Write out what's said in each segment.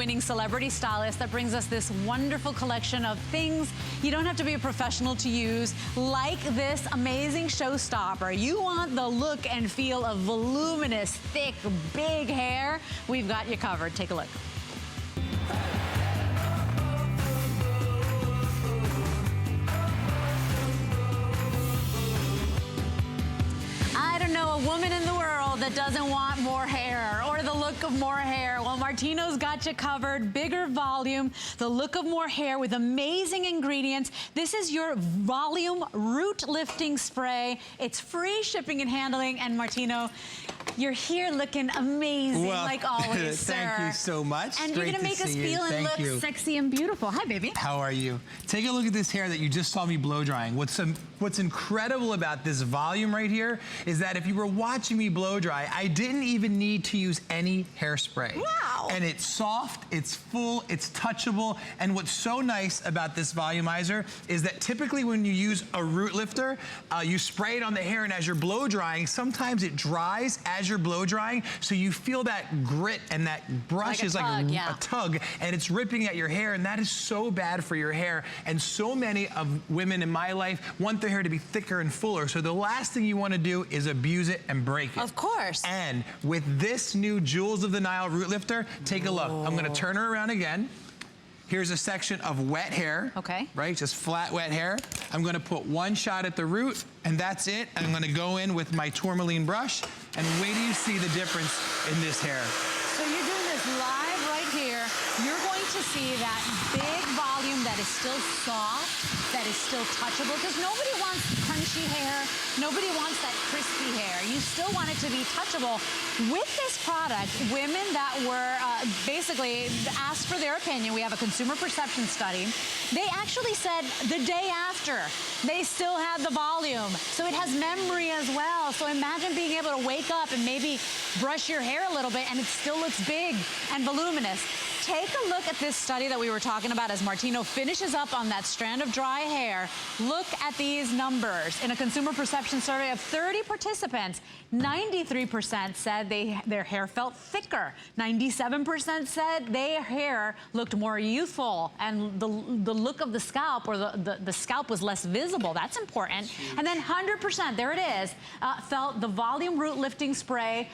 Winning celebrity stylist that brings us this wonderful collection of things you don't have to be a professional to use, like this amazing showstopper. You want the look and feel of voluminous, thick, big hair? We've got you covered. Take a look. I don't know a woman in the world that doesn't want more hair or the look of more hair. Well, Martino's got you covered. Bigger volume, the look of more hair with amazing ingredients. This is your volume root lifting spray. It's free shipping and handling. And Martino, you're here looking amazing, well, like always, sir. Thank you so much. And you're going to make us feel and look sexy and beautiful. Hi, baby. How are you? Take a look at this hair that you just saw me blow drying. What's incredible about this volume right here is that if you were watching me blow dry, I didn't even need to use any hairspray. Wow. And it's soft, it's full, it's touchable. And what's so nice about this volumizer is that typically when you use a root lifter, you spray it on the hair, and as you're blow drying, sometimes it dries as you're blow drying, so you feel that grit, and that brush is like a tug, and it's ripping at your hair, and that is so bad for your hair. And so many of women in my life want their hair to be thicker and fuller, so the last thing you want to do is abuse it and break it. Of course. And with this new Jewels of the Nile root lifter, take a look. I'm going to turn her around again. Here's a section of wet hair. Okay. Right, just flat wet hair. I'm going to put one shot at the root, and that's it. And I'm going to go in with my tourmaline brush, and wait till you see the difference in this hair. So you're doing this live right here. You're going to see that big volume that is still soft, that is still touchable, because nobody wants crunchy hair. Nobody wants that crispy hair. You still want it to be touchable. With this product, women that were basically asked for their opinion, we have a consumer perception study, they actually said the day after, they still had the volume. So it has memory as well. So imagine being able to wake up and maybe brush your hair a little bit, and it still looks big and voluminous. Take a look at this study that we were talking about as Martino finishes up on that strand of dry hair. Look at these numbers. In a consumer perception survey of 30 participants, 93% said their hair felt thicker. 97% said their hair looked more youthful, and the look of the scalp, or the scalp, was less visible. That's important. And then 100%, there it is, felt the volume root lifting spray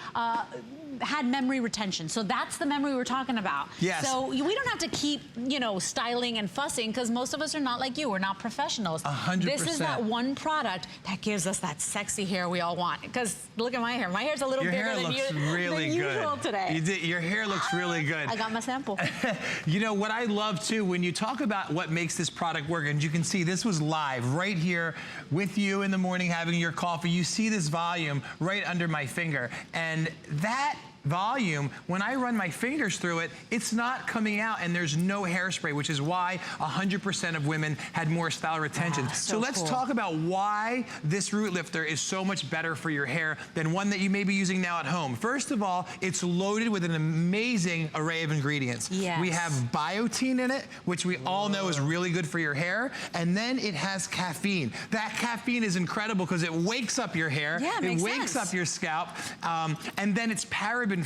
had memory retention. So that's the memory we're talking about. Yes. So we don't have to keep, you know, styling and fussing, because most of us are not like you. We're not professionals. 100%. This is that one product that gives us that sexy hair we all want. Because look at my hair. My hair's a little bigger than usual today. Your hair looks really good. I got my sample. You know, what I love too, when you talk about what makes this product work, and you can see this was live right here with you in the morning having your coffee. You see this volume right under my finger. And that volume, when I run my fingers through it, it's not coming out, and there's no hairspray, which is why 100% of women had more style retention. So let's talk about why this root lifter is so much better for your hair than one that you may be using now at home. First of all, it's loaded with an amazing array of ingredients. Yes. We have biotin in it, which we all know is really good for your hair, and then it has caffeine. That caffeine is incredible because it wakes up your hair, it wakes up your scalp, and then it's paraben-free,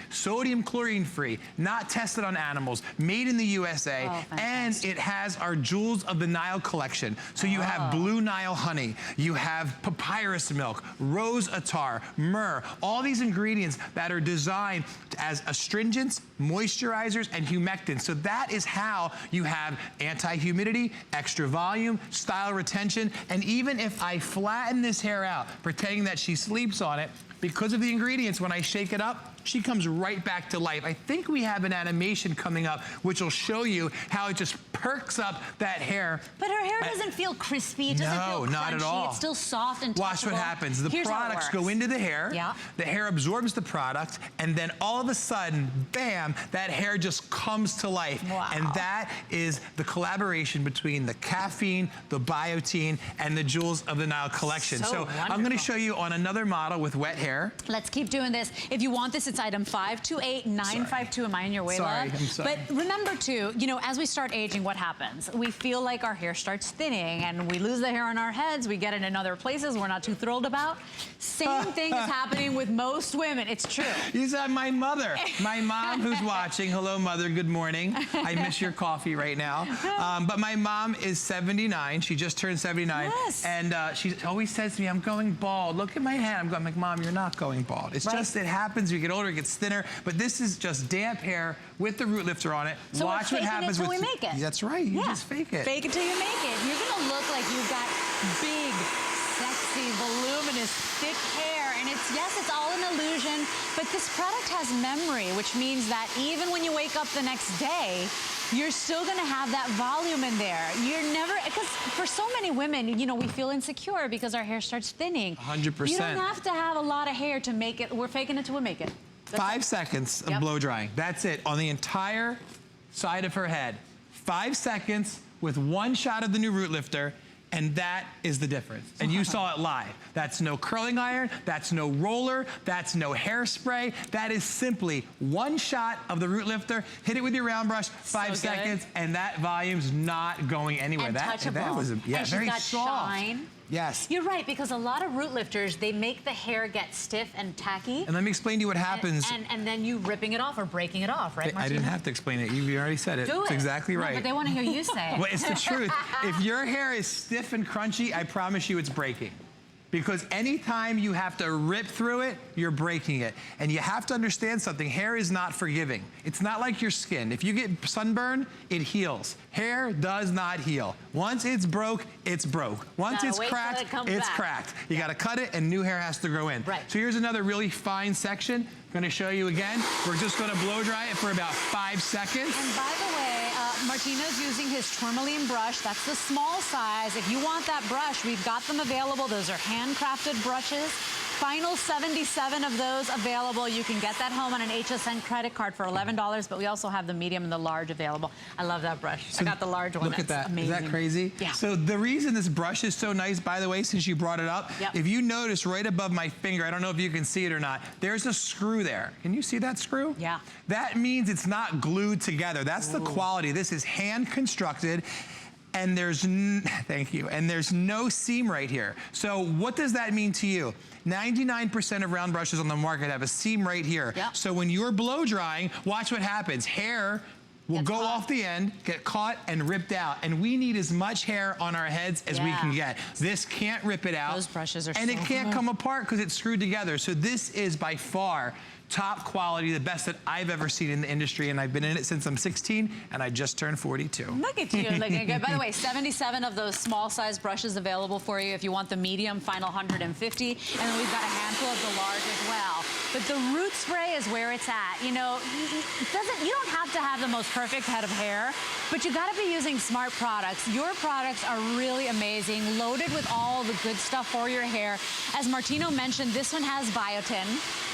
sodium chlorine-free, not tested on animals, made in the USA, and it has our Jewels of the Nile collection. So you have blue Nile honey, you have papyrus milk, rose attar, myrrh, all these ingredients that are designed as astringents, moisturizers, and humectants. So that is how you have anti-humidity, extra volume, style retention, and even if I flatten this hair out, pretending that she sleeps on it, because of the ingredients, when I shake it up, she comes right back to life. I think we have an animation coming up which will show you how it just perks up that hair. But her hair doesn't feel crispy. It doesn't feel crunchy. Not at all. It's still soft and touchable. Watch what happens. The products go into the hair. The hair absorbs the product, and then all of a sudden, bam, that hair just comes to life. And that is the collaboration between the caffeine, the biotin, and the Jewels of the Nile collection. So I'm going to show you on another model with wet hair. Let's keep doing this. If you want this, it's It's item 528952. Am I in your way, Sorry, love? I'm sorry. But remember too, you know, as we start aging, what happens? We feel like our hair starts thinning and we lose the hair on our heads. We get it in other places we're not too thrilled about. Same thing is happening with most women. It's true. You said my mother, my mom who's watching. Hello, mother. Good morning. I miss your coffee right now. But my mom is 79. She just turned 79. Yes. And she always says to me, I'm going bald. Look at my head. I'm like, Mom, you're not going bald. It's just, it happens. You get older, it gets thinner. But this is just damp hair with the root lifter on it. So watch what happens until with. we make it. That's right. You just fake it. Fake it till you make it. You're gonna look like you've got big, sexy, voluminous, thick hair. And it's, yes, it's all an illusion, but this product has memory, which means that even when you wake up the next day, you're still gonna have that volume in there. You're never, because for so many women, you know, we feel insecure because our hair starts thinning. 100%. You don't have to have a lot of hair to make it. We're faking it till we make it. That's 5 seconds of blow drying. That's it on the entire side of her head. 5 seconds with one shot of the new root lifter, and that is the difference. And you saw it live. That's no curling iron, that's no roller, that's no hairspray. That is simply one shot of the root lifter, hit it with your round brush, 5 seconds, and that volume's not going anywhere. And that touchable. was and very she's got soft. shine. Yes. You're right, because a lot of root lifters, they make the hair get stiff and tacky. And let me explain to you what happens. And then you ripping it off or breaking it off, right, Martino? I didn't have to explain it. You already said it. Do It's it. exactly right. No, but they want to hear you say it. Well, it's the truth. If your hair is stiff and crunchy, I promise you it's breaking. Because anytime you have to rip through it, you're breaking it. And you have to understand something. Hair is not forgiving. It's not like your skin. If you get sunburn, it heals. Hair does not heal. Once it's broke, it's broke. Once it's cracked, it's cracked. You gotta cut it and new hair has to grow in. Right. So here's another really fine section. I'm gonna show you again. We're just gonna blow dry it for about 5 seconds. And by the way, Martino's using his tourmaline brush. That's the small size. If you want that brush, we've got them available. Those are handcrafted brushes. Final 77 of those available. You can get that home on an HSN credit card for $11, but we also have the medium and the large available. I love that brush. So I got the large one. Look at that. Amazing. Is that crazy? Yeah. So the reason this brush is so nice, by the way, since you brought it up, if you notice right above my finger, I don't know if you can see it or not, there's a screw there. Can you see that screw? Yeah. That means it's not glued together. That's the quality. This is hand constructed. And there's, thank you, and there's no seam right here. So what does that mean to you? 99% of round brushes on the market have a seam right here. Yep. So when you're blow drying, watch what happens. Hair will go off the end, get caught and ripped out. And we need as much hair on our heads as we can get. This can't rip it out. Those brushes are and so it can't come apart because it's screwed together. So this is by far top quality, the best that I've ever seen in the industry, and I've been in it since I'm 16, and I just turned 42. Look at you looking good. By the way, 77 of those small size brushes available for you if you want the medium, final 150, and then we've got a handful of the large as well. But the root spray is where it's at. You know, you don't have to have the most perfect head of hair, but you gotta be using smart products. Your products are really amazing, loaded with all the good stuff for your hair. As Martino mentioned, this one has biotin.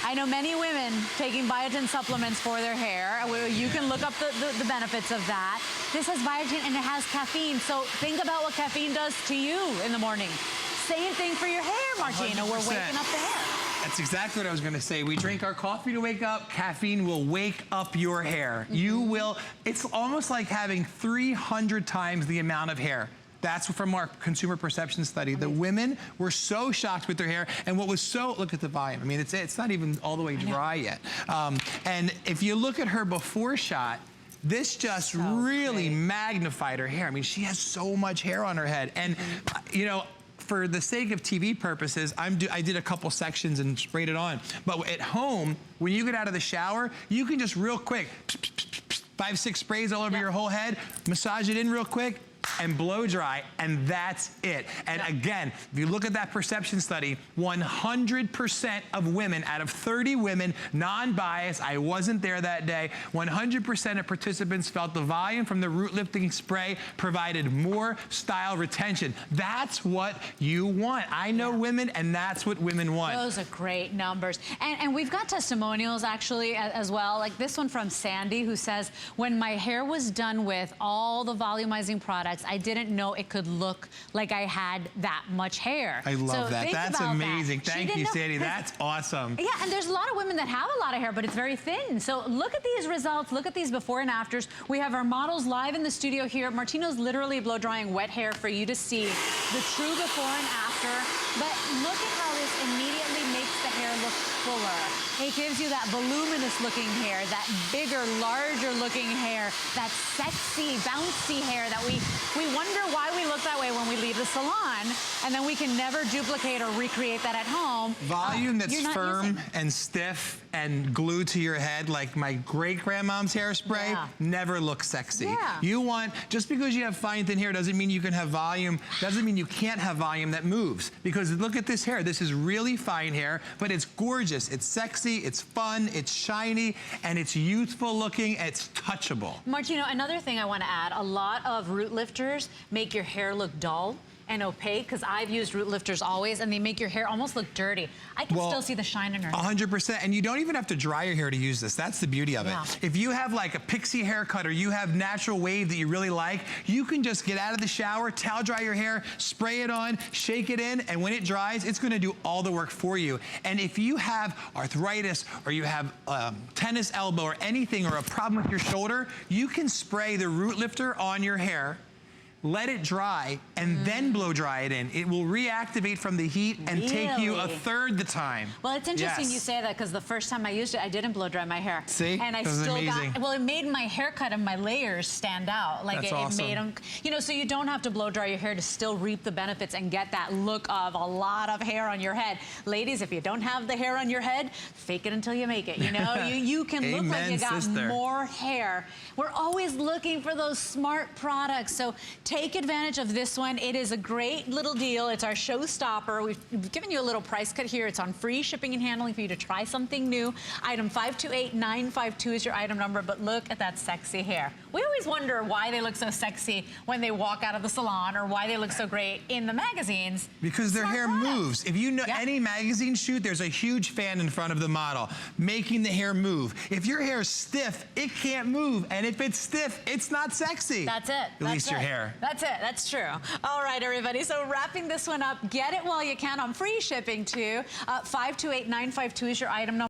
I know many women taking biotin supplements for their hair. You can look up the benefits of that. This has biotin and it has caffeine. So think about what caffeine does to you in the morning. Same thing for your hair, Martino. 100%. We're waking up the hair. That's exactly what I was going to say. We drink our coffee to wake up. Caffeine will wake up your hair. You will. It's almost like having 300 times the amount of hair. That's from our consumer perception study. The women were so shocked with their hair, and what was so, look at the volume. I mean, it's not even all the way dry yet. And if you look at her before shot, this just really magnified her hair. I mean, she has so much hair on her head. And, you know, for the sake of TV purposes, I did a couple sections and sprayed it on. But at home, when you get out of the shower, you can just real quick, 5, 6 sprays all over your whole head, massage it in real quick, and blow dry, and that's it. And again, if you look at that perception study, 100% of women, out of 30 women, non-biased, I wasn't there that day, 100% of participants felt the volume from the root lifting spray provided more style retention. That's what you want. I know women, and that's what women want. Those are great numbers. And we've got testimonials actually as well, like this one from Sandy, who says, when my hair was done with all the volumizing products, I didn't know it could look like I had that much hair. I love that. That's amazing. That. Thank you, Sandy. That's awesome. Yeah, and there's a lot of women that have a lot of hair, but it's very thin. So look at these results. Look at these before and afters. We have our models live in the studio here. Martino's literally blow drying wet hair for you to see the true before and after. But look at how this immediately makes the hair look fuller. It gives you that voluminous looking hair, that bigger, larger looking hair, that sexy, bouncy hair that we wonder why we look that way when we leave the salon, and then we can never duplicate or recreate that at home. Volume that's firm and stiff and glued to your head like my great-grandmom's hairspray never looks sexy. Yeah. You want, just because you have fine thin hair doesn't mean you can have volume, doesn't mean you can't have volume that moves. Because look at this hair. This is really fine hair, but it's gorgeous. It's sexy, it's fun, it's shiny, and it's youthful looking, and it's touchable. Martino, another thing I want to add, a lot of root lifters make your hair look dull and opaque, because I've used root lifters always, and they make your hair almost look dirty. I can still see the shine in her hair. 100%, and you don't even have to dry your hair to use this. That's the beauty of it. If you have like a pixie haircut or you have natural wave that you really like, you can just get out of the shower, towel dry your hair, spray it on, shake it in, and when it dries, it's gonna do all the work for you. And if you have arthritis or you have tennis elbow or anything or a problem with your shoulder, you can spray the root lifter on your hair, let it dry, and then blow dry it in. It will reactivate from the heat and take you a third the time. Well, it's interesting you say that, because the first time I used it, I didn't blow dry my hair. See? And I still got, well, it made my haircut and my layers stand out. Like it made them, you know, so you don't have to blow dry your hair to still reap the benefits and get that look of a lot of hair on your head. Ladies, if you don't have the hair on your head, fake it until you make it, you know? you can look like you got more hair. We're always looking for those smart products, so take advantage of this one. It is a great little deal. It's our showstopper. We've given you a little price cut here. It's on free shipping and handling for you to try something new. Item 528952 is your item number, but look at that sexy hair. We always wonder why they look so sexy when they walk out of the salon, or why they look so great in the magazines. Because their hair moves. If you know any magazine shoot, there's a huge fan in front of the model making the hair move. If your hair is stiff, it can't move. And if it's stiff, it's not sexy. That's it. At least your hair. That's it. That's true. All right, everybody. So wrapping this one up, get it while you can on free shipping too. 528952 is your item number.